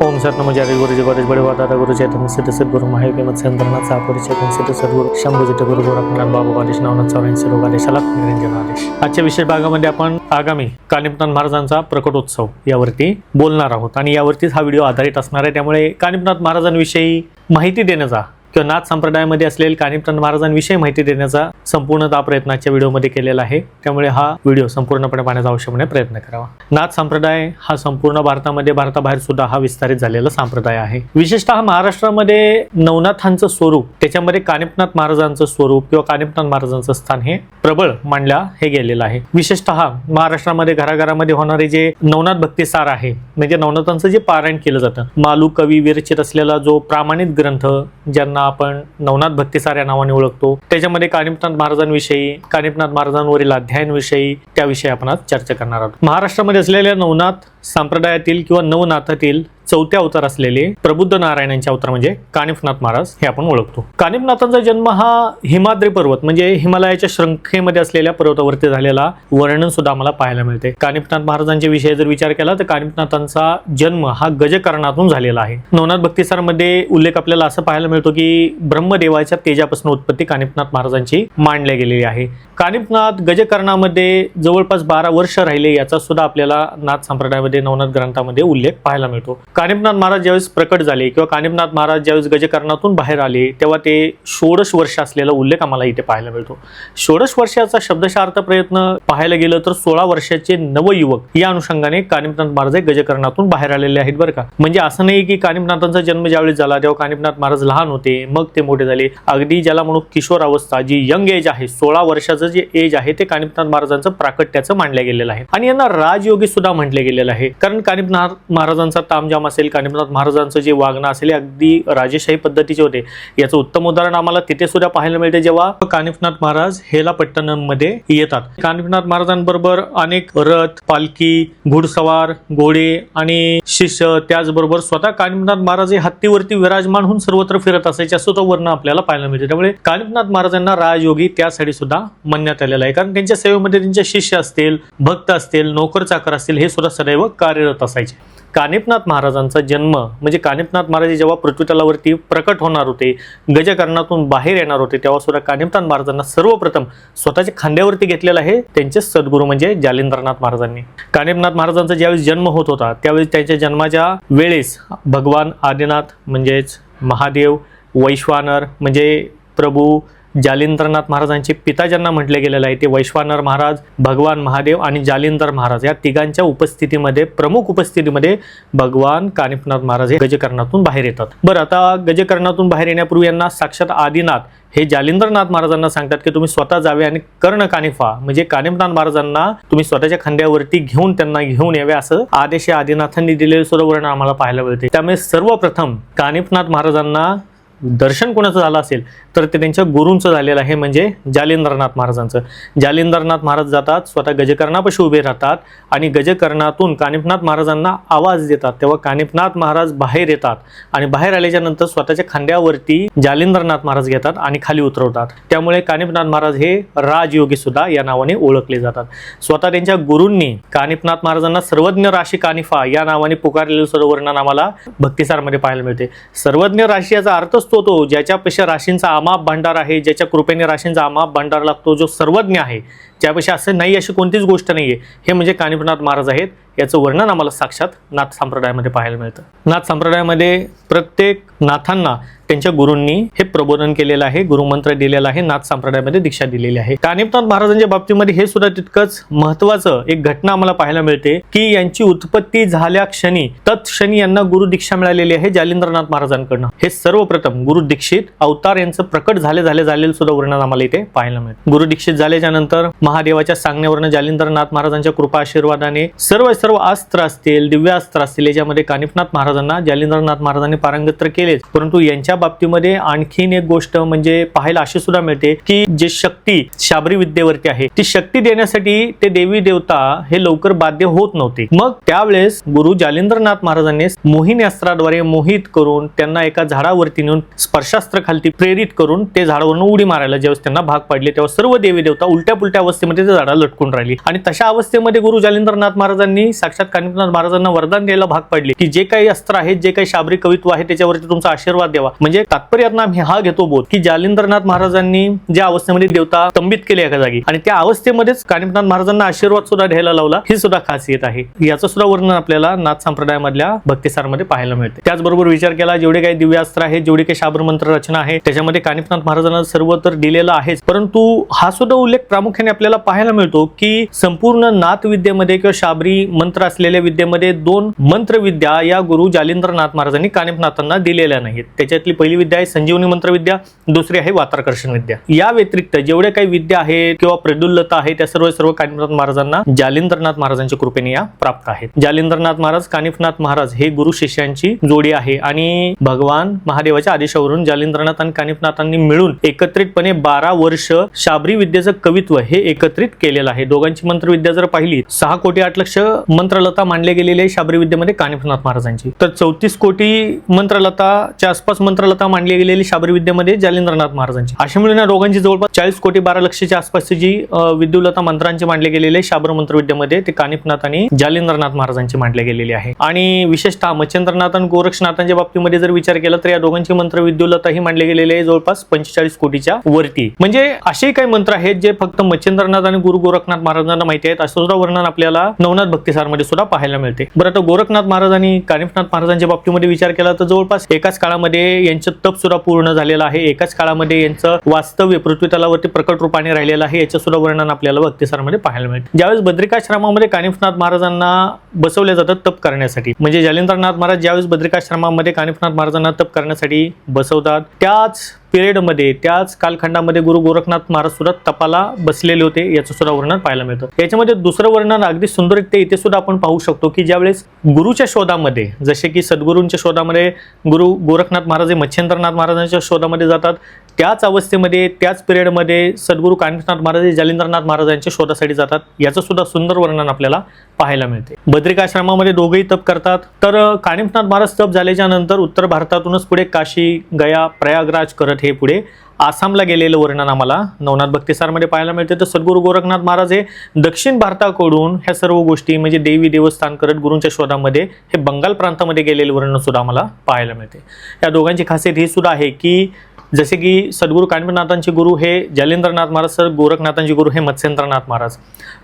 ओम सतनम जय गुरुजी गणेश बड़े दादा गुरु चैतन्य सिद्ध सद्गुरु महायोगी चंद्रनाथ सापुरी चैतन्य सिद्ध सद्गुरु शंभू जिथे गुरु गोरखनाथ बाबू आदेश नवनाथ 84 लोक आदेशाला निरंजन आदेश. आजच्या विशेष भागामध्ये आपण आगामी कानिपनाथ महाराजांचा प्रकटोत्सव यावरती बोलणार आहोत आणि यावरतीच हा व्हिडिओ आधारित असणार आहे. त्यामुळे कानिपनाथ महाराजांविषयी माहिती देण्याचा किंवा नाथ संप्रदायामध्ये असलेल्या कानिपनाथ महाराजांविषयी माहिती देण्याचा संपूर्णतः प्रयत्न आजच्या व्हिडिओमध्ये केलेला आहे. त्यामुळे हा व्हिडिओ संपूर्णपणे पाहण्याचा आवश्यकपणे प्रयत्न करावा. नाथ संप्रदाय हा संपूर्ण भारतामध्ये भारताबाहेर सुद्धा हा विस्तारित झालेला संप्रदाय आहे. विशेषतः महाराष्ट्रामध्ये नवनाथांचं स्वरूप त्याच्यामध्ये कानिपनाथ महाराजांचं स्वरूप किंवा कानिपनाथ महाराजांचं स्थान हे प्रबळ मानल्या हे गेलेलं आहे. विशेषतः महाराष्ट्रामध्ये घराघरामध्ये होणारे जे नवनाथ भक्तिसार आहे म्हणजे नवनाथांचं जे पारायण केलं जातं मालू कवी विरचित असलेला जो प्रामाणिक ग्रंथ ज्यांना आपण नवनाथ भक्तिसार या नावाने ओळखतो त्याच्यामध्ये कानिपनाथ महाराजांविषयी कानिपनाथ महाराजांवरील अध्यायांविषयी त्याविषयी आपण आज चर्चा करणार आहोत. महाराष्ट्रामध्ये असलेल्या नवनाथ संप्रदायातील किंवा नवनाथातील चौथे अवतार असलेले प्रबुद्ध नारायणांचे अवतार म्हणजे कानिपनाथ महाराज हे आपण ओळखतो. कानिपनाथांचा जन्म हा हिमाद्री पर्वत म्हणजे हिमालयाच्या श्रंखेमध्ये असलेल्या पर्वतावरती झालेला वर्णन सुद्धा आम्हाला पाहायला मिळते. कानिपनाथ महाराजांच्या विषयी जर विचार केला तर कानिपनाथांचा जन्म हा गजकर्णातून झालेला आहे. नवनाथ भक्तिसारमध्ये उल्लेख आपल्याला असं पाहायला मिळतो की ब्रह्मदेवाच्या तेजापासून उत्पत्ती कानिपनाथ महाराजांची मांडली गेलेली आहे. कानिपनाथ गजकर्णामध्ये जवळपास 12 वर्ष राहिले याचा सुद्धा आपल्याला नाथ संप्रदायामध्ये नवनाथ ग्रंथामध्ये उल्लेख पाहायला मिळतो. कानिपनाथ महाराज ज्यावेळेस प्रकट झाले किंवा कानिपनाथ महाराज ज्यावेळेस गजकर्णातून बाहेर आले तेव्हा ते 16 वर्ष असलेला उल्लेख आम्हाला इथे पाहायला मिळतो. 16 वर्षाचा शब्दशार्थ प्रयत्न पाहायला गेलं तर 16 वर्षाचे नवयुवक या अनुषंगाने कानिपनाथ महाराज गजकर्णातून बाहेर आलेले आहेत बरं का. म्हणजे असं नाही की कानिपनाथांचा जन्म ज्यावेळेस झाला तेव्हा कानिपनाथ महाराज लहान होते मग ते मोठे झाले. अगदी ज्याला म्हणू किशोर अवस्था जी यंग एज आहे 16 वर्षाचं जे एज आहे ते कानिपनाथ महाराजांचं प्राकट्याचं मानलं गेलेलं आहे आणि यांना राजयोगी सुद्धा म्हटले गेलेलं आहे. कारण कानिपनाथ महाराजांचा तामजाम असेल कानिपनाथ महाराजांचं जे वागणं असेल अगदी राजेशाही पद्धतीचे होते. याचं उत्तम उदाहरण आम्हाला तिथे सुद्धा पाहायला मिळते जेव्हा कानिपनाथ महाराज हेलापट्टणम मध्ये येतात. कानिपनाथ महाराजांबरोबर अनेक रथ पालखी घोडसवार घोडे आणि शिष्य त्याचबरोबर स्वतः कानिपनाथ महाराज हे हत्तीवरती विराजमान होऊन सर्वत्र फिरत असायचे असं तो वर्ण आपल्याला पाहायला मिळते. त्यामुळे कानिपनाथ महाराजांना राजयोगी त्यासाठी सुद्धा म्हणण्यात आलेलं आहे. कारण त्यांच्या सेवेमध्ये त्यांचे शिष्य असतील भक्त असतील नोकर चाकर असतील हे सुद्धा सदैव कार्यरत असायचे. कानिपनाथ महाराजांचा जन्म म्हणजे कानिपनाथ महाराज जेव्हा पृथ्वीतलावरती प्रकट होणार होते गजकर्णातून बाहेर येणार होते तेव्हा सुद्धा कानिपनाथ महाराजांना सर्वप्रथम स्वतःच्या खांद्यावरती घेतलेला आहे त्यांचे सद्गुरू म्हणजे जालिंद्रनाथ महाराजांनी. कानिपनाथ महाराजांचा ज्यावेळेस जन्म होत होता त्यावेळेस त्यांच्या जन्माच्या वेळेस भगवान आदिनाथ म्हणजेच महादेव वैश्वानर म्हणजे प्रभू जालिंद्रनाथ महाराजांचे पिता ज्यांना म्हटले गेलेलं आहे ते वैश्वानर महाराज भगवान महादेव आणि जालिंदर महाराज या तिघांच्या उपस्थितीमध्ये प्रमुख उपस्थितीमध्ये भगवान कानिपनाथ महाराज हे गजकर्णातून बाहेर येतात. बरं आता गजकर्णातून बाहेर येण्यापूर्वी यांना साक्षात आदिनाथ हे जालिंद्रनाथ महाराजांना सांगतात की तुम्ही स्वतः जावे आणि कर्ण कानिफा म्हणजे कानिपनाथ महाराजांना तुम्ही स्वतःच्या खांद्यावरती घेऊन त्यांना घेऊन यावे असं आदेश आदिनाथांनी दिलेले सुद्धा वर्णन आम्हाला पाहायला मिळते. त्यामुळे सर्वप्रथम कानिपनाथ महाराजांना दर्शन कोणाचं झालं असेल तर ते त्यांच्या गुरूंचं झालेलं आहे म्हणजे जालिंद्रनाथ महाराजांचं. जालिंद्रनाथ महाराज जातात स्वतः गजकर्णापाशी उभे राहतात आणि गजकर्णातून कानिपनाथ महाराजांना आवाज देतात तेव्हा कानिपनाथ महाराज बाहेर येतात आणि बाहेर आल्याच्या नंतर स्वतःच्या खांद्यावरती जालिंद्रनाथ महाराज घेतात आणि खाली उतरवतात. त्यामुळे कानिपनाथ महाराज हे राजयोगी सुद्धा या नावाने ओळखले जातात. स्वतः त्यांच्या गुरूंनी कानिपनाथ महाराजांना सर्वज्ञ राशी कानिफा या नावाने पुकारलेलं सर्व वर्णन आम्हाला भक्तिसारमध्ये पाहायला मिळते. सर्वज्ञ राशी याचा अर्थ तो ज्याच्यापेक्षा राशींचा अमाप भांडार आहे ज्याच्या कृपेने राशींचा अमाप भांडार लागतो जो सर्वज्ञ आहे ज्यापेक्षा असं नाही अशी कोणतीच गोष्ट नाहीये हे म्हणजे कानिपनाथ महाराज आहेत. याचं वर्णन आम्हाला साक्षात नाथ संप्रदायामध्ये पाहायला मिळतं. नाथ संप्रदायामध्ये प्रत्येक नाथांना त्यांच्या गुरूंनी हे प्रबोधन केलेलं आहे गुरुमंत्र दिलेला आहे नाथ संप्रदायामध्ये दीक्षा दिलेली आहे. कानिपनाथ महाराजांच्या बाबतीमध्ये हे सुद्धा तितकंच महत्वाचं एक घटना आम्हाला पाहायला मिळते की यांची उत्पत्ती झाल्या क्षणी तत्क्षणी यांना गुरु दीक्षा मिळालेली आहे जालिंद्रनाथ महाराजांकडनं. हे सर्वप्रथम गुरु दीक्षित अवतार यांचं प्रकट झालेलं सुद्धा वर्णन आम्हाला इथे पाहायला मिळतं. गुरु दीक्षित झाल्याच्या नंतर महादेवाच्या सांगण्यावरनं जालिंद्रनाथ महाराजांच्या कृपा आशीर्वादाने सर्व अस्त्र असतील दिव्य अस्त्र असतील याच्यामध्ये कानिपनाथ महाराजांना जालिंद्रनाथ महाराजांनी पारंगत केलेच. परंतु यांच्या बाबतीमध्ये आणखीन एक गोष्ट म्हणजे पाहायला अशी सुद्धा मिळते की जे शक्ती शाबरी विद्येवरती आहे ती शक्ती देण्यासाठी ते देवी देवता हे लवकर बाध्य होत नव्हते. मग त्यावेळेस गुरु जालिंद्रनाथ महाराजांनी मोहिनी अस्त्राद्वारे मोहित करून त्यांना एका झाडावरती नेऊन स्पर्शास्त्र खालती प्रेरित करून ते झाडावरून उडी मारायला ज्यावेळेस त्यांना भाग पडले तेव्हा सर्व देवी देवता उलट्या पुलट्या अवस्थेत अवस्थेमध्ये त्या झाडाला लटकून राहिली आणि तशा अवस्थेमध्ये गुरु जालिंद्रनाथ महाराजांनी साक्षात कानिफनाथ महाराजांना वरदान द्यायला भाग पाडले की जे काही अस्त्र आहेत, जे काही शाबरी कवित्व आहे त्याच्यावरती तुमचा आशीर्वाद द्यावा. म्हणजे तात्पर्यात आम्ही हा घेतो बोध की जालिंद्रनाथ महाराजांनी ज्या अवस्थेमध्ये देवता तंबित केले एका जागी आणि त्या अवस्थेमध्येच कानिफनाथ महाराजांना आशीर्वाद सुद्धा घ्यायला लावला, ही सुद्धा खासियत आहे. याचं सुद्धा वर्णन आपल्याला नाथ संप्रदायामधल्या भक्तिसारमध्ये पाहायला मिळते. त्याचबरोबर विचार केला जेवढे काही दिव्य अस्त्र आहेत, जेवढे काही शाबर मंत्र रचना आहे त्याच्यामध्ये कानिफनाथ महाराजांना सर्व तर दिलेलं आहेच, परंतु हा सुद्धा उल्लेख प्रामुख्याने आपल्याला पाहायला मिळतो की संपूर्ण नाथ विद्येमध्ये किंवा शाबरी मंत्र असलेल्या विद्येमध्ये 2 मंत्रविद्या या गुरु जालिंद्रनाथ महाराजांनी कानिफनाथांना दिलेल्या नाहीत. त्याच्यातली पहिली विद्या आहे संजीवनी मंत्रविद्या, दुसरी आहे वाताकर्षण विद्या. या व्यतिरिक्त जेवढे काही विद्या आहेत किंवा प्रदुल्लता आहे त्या सर्व कानिफनाथ महाराजांना जालिंद्रनाथ महाराजांच्या कृपेने या प्राप्त आहेत. जालिंद्रनाथ महाराज कानिफनाथ महाराज हे गुरु शिष्यांची जोडी आहे आणि भगवान महादेवाच्या आदेशावरून जालिंद्रनाथ आणि कानिफनाथांनी मिळून एकत्रितपणे 12 वर्ष शाबरी विद्येचं कवित्व हे एकत्रित केलेलं आहे. दोघांची मंत्रविद्या जर पाहिली 6 कोटी 8 लक्ष मंत्रलता मांडले गेलेले आहे शाबरी विद्येमध्ये कानिफनाथ महाराजांची, तर 34 कोटी मंत्रलताच्या आसपास मंत्रलता मांडली गेलेली शाबरी विद्येमध्ये जालिंद्रनाथ महाराजांची. अशा मिळून या दोघांची जवळपास 40 कोटी 12 लक्षच्या आसपासची जी विद्युलता मंत्रांची मांडले गेलेले शाबर मंत्रविद्येमध्ये ते कानिफनाथ आणि जालिंद्रनाथ महाराजांची मांडले गेलेली आहे. आणि विशेषतः मच्छिंद्रनाथ आणि गोरक्षनाथांच्या बाबतीमध्ये जर विचार केला तर या दोघांची मंत्र विद्युलता ही मांडली गेलेली आहे जवळपास 45 कोटीच्या वरती. म्हणजे असे काही मंत्र आहेत जे फक्त मच्छिंद्रनाथ आणि गुरु गोरखनाथ महाराजांना माहिती आहेत. असं सुद्धा वर्णन आपल्याला नवनाथ भक्तिसारमध्ये सुद्धा पाहायला मिळते. बरं, आता गोरखनाथ महाराज आणि कानिफनाथ महाराजांच्या बाबतीमध्ये विचार केला तर जवळपास एकाच काळामध्ये यांचं तप सुद्धा पूर्ण झालेलं आहे. एकाच काळामध्ये यांचं वास्तव्य पृथ्वी तलावरती प्रकट रूपाने राहिलेलं आहे. याचं सुद्धा वर्णन आपल्याला भक्तिसारमध्ये पाहायला मिळते. ज्यावेळेस बद्रिकाश्रमामध्ये कानिफनाथ महाराजांना बसवले जातात तप करण्यासाठी, म्हणजे जालिंद्रनाथ महाराज ज्यावेळेस बद्रिकाश्रमामध्ये कानिफनाथ महाराजांना तप करण्यासाठी बसवतात त्याच पिरियडमध्ये त्याच कालखंडामध्ये गुरु गोरखनाथ महाराज सुद्धा तपाला बसलेले होते. याचं सुद्धा वर्णन पाहायला मिळतं. याच्यामध्ये दुसरं वर्णन अगदी सुंदररित्या इथे सुद्धा आपण पाहू शकतो की ज्यावेळेस गुरुच्या शोधामध्ये, जसे की सद्गुरूंच्या शोधामध्ये गुरु गोरखनाथ महाराज हे मच्छिंद्रनाथ महाराजांच्या शोधामध्ये जातात, त्याच अवस्थेमध्ये त्याच पिरियडमध्ये सद्गुरू कानिफनाथ महाराज हे जालिंद्रनाथ महाराजांच्या शोधासाठी जातात. याचं सुद्धा सुंदर वर्णन आपल्याला पाहायला मिळते. बद्रिकाश्रमामध्ये दोघेही तप करतात. तर कानिफनाथ महाराज तप झाल्याच्या नंतर उत्तर भारतातूनच पुढे काशी, गया, प्रयागराज करत हे पुढे आसामला गेलेलं वर्णन आम्हाला नवनाथ भक्तिसारमध्ये पाहायला मिळते. तर सद्गुरू गोरखनाथ महाराज हे दक्षिण भारताकडून ह्या सर्व गोष्टी म्हणजे देवी देवस्थान करत गुरूंच्या शोधामध्ये हे बंगाल प्रांतामध्ये गेलेलं वर्णन सुद्धा आम्हाला पाहायला मिळते. या दोघांची खासियत ही सुद्धा आहे की जसे की सद्गुरू कानिफनाथांचे गुरु हे जालिंद्रनाथ महाराज, तर गोरखनाथांचे गुरु हे मत्स्येंद्रनाथ महाराज.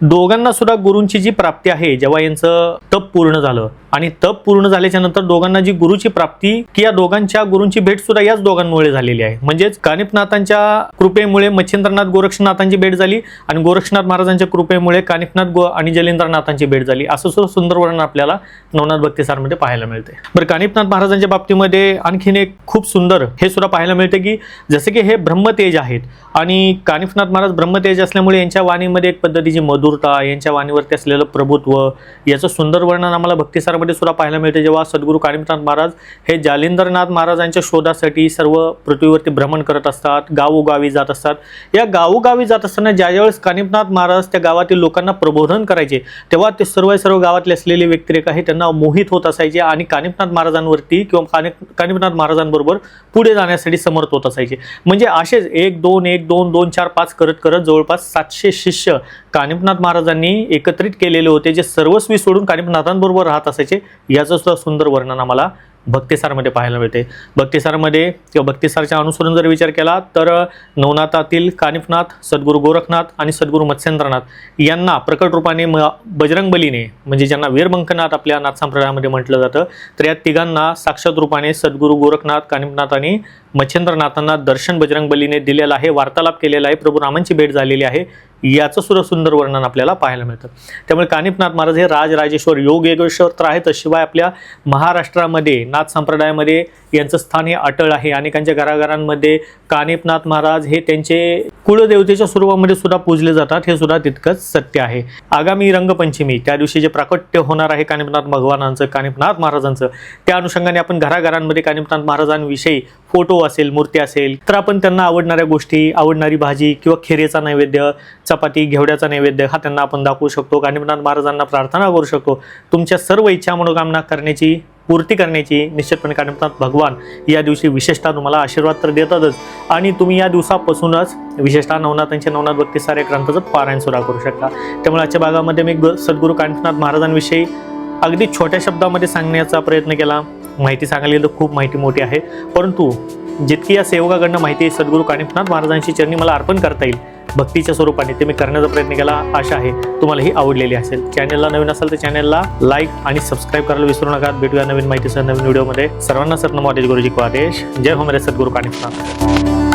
दोघांना सुद्धा गुरूंची जी प्राप्ती आहे, जेव्हा यांचं तप पूर्ण झालं आणि तप पूर्ण झाल्याच्या नंतर दोघांना जी गुरुची प्राप्ती की या दोघांच्या गुरूंची भेट सुद्धा याच दोघांमुळे झालेली आहे. म्हणजेच कानिफनाथांच्या कृपेमुळे मच्छिंद्रनाथ गोरक्षनाथांची भेट झाली आणि गोरक्षनाथ महाराजांच्या कृपेमुळे कानिफनाथ आणि जालिंद्रनाथांची भेट झाली. असं सुद्धा सुंदर वर्णन आपल्याला नवनाथ भक्तिसारमध्ये पाहायला मिळते. बरं, कानिफनाथ महाराजांच्या बाबतीमध्ये आणखीन एक खूप सुंदर हे सुद्धा पाहायला मिळते की जसे की हे ब्रह्मतेज आहेत आणि कानिफनाथ महाराज ब्रह्मतेज असल्यामुळे यांच्या वाणीमध्ये एक पद्धतीची मधुरता, यांच्या वाणीवरती असलेलं प्रभुत्व याचं सुंदर वर्णन आम्हाला भक्तिसारमध्ये सुद्धा पाहायला मिळते. जेव्हा सद्गुरू कानिफनाथ महाराज हे जालिंद्रनाथ महाराजांच्या शोधासाठी सर्व पृथ्वीवरती भ्रमण करत असतात, गावोगावी जात असतात. या गावोगावी जात असताना ज्यावेळेस कानिफनाथ महाराज त्या गावातील लोकांना प्रबोधन करायचे तेव्हा ते सर्व गावातले असलेले व्यक्तिरेखा आहे त्यांना मोहित होत असायचे आणि कानिफनाथ महाराजांवरती किंवा कानिफनाथ महाराजांबरोबर पुढे जाण्यासाठी समर्थ होत असायचे. म्हणजे असेच 1 2 1 2 2 4 5 करत करत जवळपास 700 शिष्य कानिफनाथ महाराजांनी एकत्रित केलेले होते, जे सर्वस्वी सोडून कानिफनाथांबरोबर राहत असायचे. याचं सुद्धा सुंदर वर्णन आम्हाला भक्तिसारमध्ये पाहायला मिळते. भक्तिसारमध्ये किंवा भक्तिसारच्या अनुसरून जर विचार केला तर नवनाथातील कानिफनाथ, सद्गुरू गोरखनाथ आणि सद्गुरू मत्स्येंद्रनाथ यांना प्रकट रूपाने बजरंगबलीने, म्हणजे ज्यांना वीरबंकनाथ आपल्या नाथ संप्रदायामध्ये म्हटलं जातं, तर या तिघांना साक्षात रूपाने सद्गुरू गोरखनाथ, कानिफनाथ आणि मच्छिंद्रनाथांना दर्शन बजरंगबलीने दिलेलं आहे, वार्तालाप केलेला आहे, प्रभू रामांची भेट झालेली आहे. याचं सुद्धा सुंदर वर्णन आपल्याला पाहायला मिळतं. त्यामुळे कानिफनाथ महाराज हे राजराजेश्वर, योग योगेश्वर तर आहेतच, शिवाय आपल्या महाराष्ट्रामध्ये नाथ संप्रदायामध्ये यांचं स्थान हे अटळ आहे. अनेकांच्या घराघरांमध्ये कानिफनाथ महाराज हे त्यांचे कुलदेवतेच्या स्वरूपामध्ये सुद्धा पूजले जातात, हे सुद्धा तितकंच सत्य आहे. आगामी रंगपंचमी त्या दिवशी जे प्राकट्य होणार आहे कानिफनाथ भगवानांचं, कानिफनाथ महाराजांचं, त्या अनुषंगाने आपण घराघरांमध्ये कानिफनाथ महाराजांविषयी फोटो असेल, मूर्ती असेल, तर आपण त्यांना आवडणाऱ्या गोष्टी, आवडणारी भाजी किंवा खिरेचा नैवेद्य, चपाती, घेवड्याचा नैवेद्य हा त्यांना आपण दाखवू शकतो. गणपतीनाथ महाराजांना प्रार्थना करू शकतो. तुमच्या सर्व इच्छा मनोकामना करण्याची, पूर्ती करण्याची निश्चितपणे गणपतीनाथ भगवान या दिवशी विशेषतः तुम्हाला आशीर्वाद तर देतातच, आणि तुम्ही या दिवसापासूनच विशेषतः नवनाथ भक्ती सारे ग्रंथाचं पारायण सुद्धा करू शकता. त्यामुळे आजच्या भागामध्ये मी सद्गुरू गणपतीनाथ महाराजांविषयी अगदी छोट्या शब्दामध्ये सांगण्याचा प्रयत्न केला. माहिती सांगायला गेलं तर खूप माहिती मोठी आहे, परंतु जितकी या सेवकाकडनं माहिती सद्गुरू गणपतीनाथ महाराजांची चरणी मला अर्पण करता येईल भक्तीच्या स्वरूपाने, ते मी करण्याचा प्रयत्न केला. आशा आहे तुम्हाला ही आवडलेली असेल. चॅनलला नवीन असेल तर चॅनलला लाईक आणि सबस्क्राईब करायला विसरू नका. भेटूया नवीन माहितीसह नवीन व्हिडिओमध्ये. सर्वांना सतनम आदेश, गुरुजी को आदेश. जय हो मेरे सद्गुरू गणपतीनाथ.